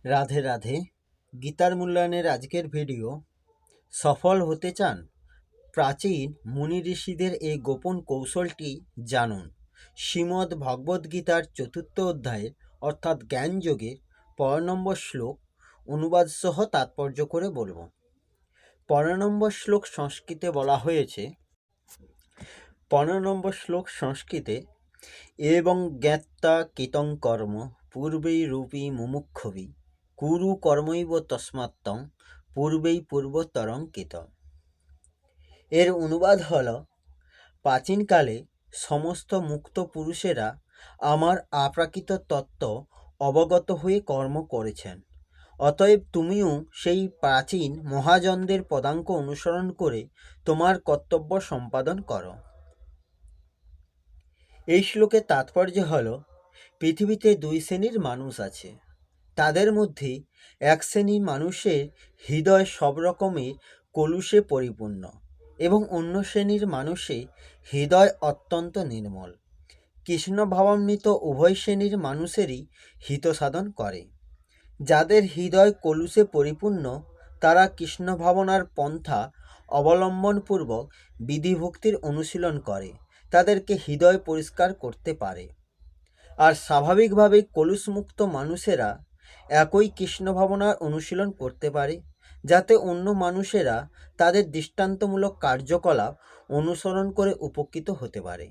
রাধে রাধে। গীতার মূল্যায়নের আজকের ভিডিও। সফল হতে চান? প্রাচীন মুনি ঋষিদের এই গোপন কৌশলটি জানুন। শ্রীমদ্ ভগবদ্ গীতার ৪র্থ অধ্যায়ের অর্থাৎ জ্ঞানযোগের ১৫ নম্বর শ্লোক অনুবাদ সহ তাৎপর্য করে বলব। ১৫ নম্বর শ্লোক সংস্কৃতে বলা হয়েছে, ১৫ নম্বর শ্লোক সংস্কৃতে, এবং জ্ঞাত্বা কৃতং কর্ম পূর্বেই রূপী মুমুক্ষুবি কুরু কর্মৈব তস্মাত্তং পূর্বেই পূর্বতরং কৃতম। এর অনুবাদ হল, প্রাচীনকালে সমস্ত মুক্ত পুরুষেরা আমার আপ্রাকৃত তত্ত্ব অবগত হয়ে কর্ম করেছেন। অতএব তুমিও সেই প্রাচীন মহাজনদের পদাঙ্ক অনুসরণ করে তোমার কর্তব্য সম্পাদন করো। এই শ্লোকের তাৎপর্য হল, পৃথিবীতে দুই শ্রেণীর মানুষ আছে। তাদের মধ্যে এক শ্রেণীর মানুষের হৃদয় সব রকমের কলুষে পরিপূর্ণ এবং অন্য শ্রেণীর মানুষের হৃদয় অত্যন্ত নির্মল। কৃষ্ণ ভাবান্বিত উভয় শ্রেণীর মানুষেরই হিত সাধন করে। যাদের হৃদয় কলুষে পরিপূর্ণ তারা কৃষ্ণ ভাবনার পন্থা অবলম্বনপূর্বক বিধিভক্তির অনুশীলন করে তাদেরকে হৃদয় পরিষ্কার করতে পারে। আর স্বাভাবিকভাবেই কলুষমুক্ত মানুষেরা একই কৃষ্ণ ভাবনার অনুশীলন করতে পারে, যাতে অন্য মানুষেরা তাদের দৃষ্টান্তমূলক কার্যকলাপ অনুসরণ করে উপকৃত হতে পারে।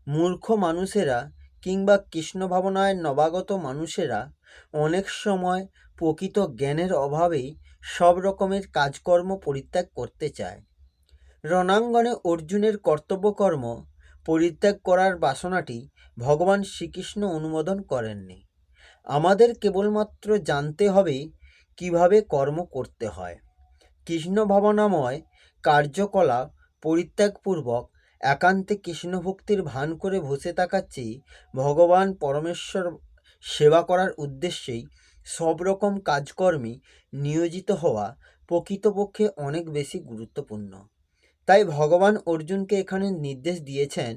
মূর্খ মানুষেরা কিংবা কৃষ্ণ ভাবনায় নবাগত মানুষেরা অনেক সময় প্রকৃত জ্ঞানের অভাবেই সব রকমের কাজকর্ম পরিত্যাগ করতে চায়। রণাঙ্গনে অর্জুনের কর্তব্যকর্ম পরিত্যাগ করার বাসনাটি ভগবান শ্রীকৃষ্ণ অনুমোদন করেননি। আমাদের কেবলমাত্র জানতে হবে কিভাবে কর্ম করতে হয়। কৃষ্ণ ভাবনাময় কার্যকলাপ পরিত্যাগপূর্বক একান্তে কৃষ্ণ ভক্তির ভান করে বসে থাকার চেয়ে ভগবান পরমেশ্বর সেবা করার উদ্দেশ্যেই সব রকম কাজকর্মে নিয়োজিত হওয়া প্রকৃতপক্ষে অনেক বেশি গুরুত্বপূর্ণ। তাই ভগবান অর্জুনকে এখানে নির্দেশ দিয়েছেন,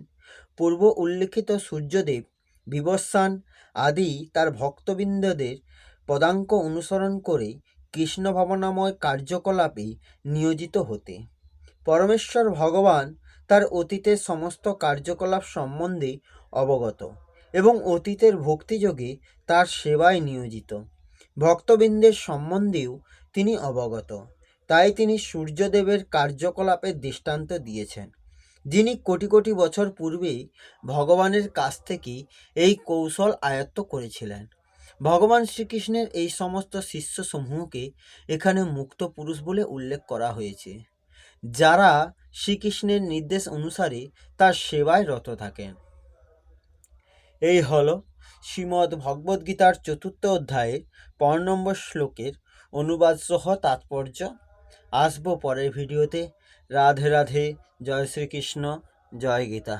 পূর্ব উল্লিখিত সূর্যদেব, বিবস্বান আদি তার ভক্তবৃন্দদের পদাঙ্ক অনুসরণ করে কৃষ্ণ ভাবনাময় কার্যকলাপে নিয়োজিত হতে। পরমেশ্বর ভগবান তার অতীতের সমস্ত কার্যকলাপ সম্বন্ধে অবগত এবং অতীতের ভক্তিযোগে তার সেবায় নিয়োজিত ভক্তবৃন্দের সম্বন্ধেও তিনি অবগত। তাই তিনি সূর্যদেবের কার্যকলাপের দৃষ্টান্ত দিয়েছেন, যিনি কোটি কোটি বছর পূর্বে ভগবানের কাছ থেকে এই কৌশল আয়ত্ত করেছিলেন। ভগবান শ্রীকৃষ্ণের এই সমস্ত শিষ্যসমূহকে এখানে মুক্ত পুরুষ বলে উল্লেখ করা হয়েছে, যারা শ্রীকৃষ্ণের নির্দেশ অনুসারে তার সেবায় রত থাকেন। এই হল শ্রীমদ্ ভগবদ্গীতার ৪র্থ অধ্যায়ের ১৫ নম্বর শ্লোকের অনুবাদ সহ তাৎপর্য। আসবো পরের ভিডিওতে। রাধে রাধে। জয় শ্রীকৃষ্ণ। জয় গীতা।